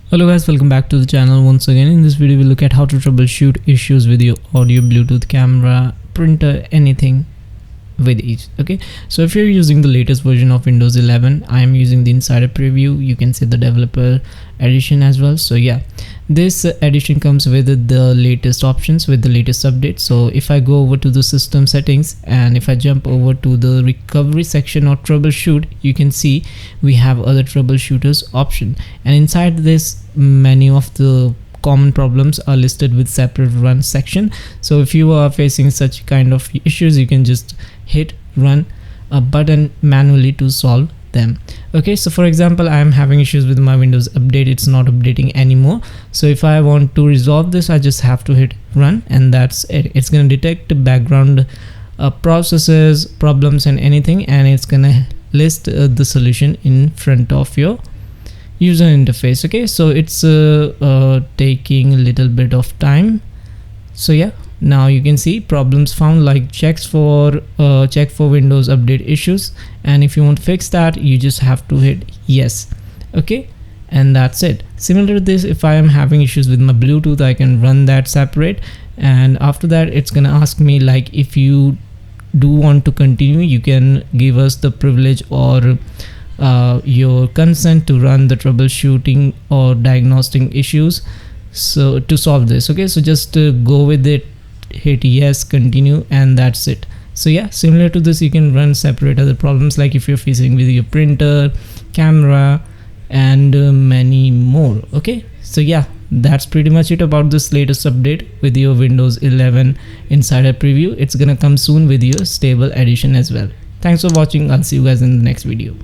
Hello guys, welcome back to the channel once again. In this video we'll look at how to troubleshoot issues with your audio, Bluetooth, camera, printer, anything with each. Okay, so if you're using the latest version of Windows 11, I am using the insider preview. You can see the developer edition as well. So yeah, this edition comes with the latest options, with the latest update. So if I go over to the system settings and if I jump over to the recovery section or troubleshoot, you can see we have other troubleshooters option, and inside this many of the common problems are listed with separate run section. So if you are facing such kind of issues, you can just hit run a button manually to solve them. Okay, so for example, I am having issues with my Windows update. It's not updating anymore. So if I want to resolve this, I just have to hit run, and that's it. It's going to detect background processes, problems and anything, and it's going to list the solution in front of your user interface. Okay, so it's taking a little bit of time. So yeah, now you can see problems found, like check for Windows update issues, and if you want to fix that, you just have to hit yes. Okay, and that's it. Similar to this, if I am having issues with my Bluetooth, I can run that separate, and after that it's gonna ask me, like, if you do want to continue, you can give us the privilege or your consent to run the troubleshooting or diagnostic issues, so to solve this. Okay, so just go with it, hit yes, continue, and that's it. So yeah, similar to this, you can run separate other problems, like if you're facing with your printer, camera, and many more. Okay, so yeah, that's pretty much it about this latest update with your Windows 11 insider preview. It's gonna come soon with your stable edition as well. Thanks for watching. I'll see you guys in the next video.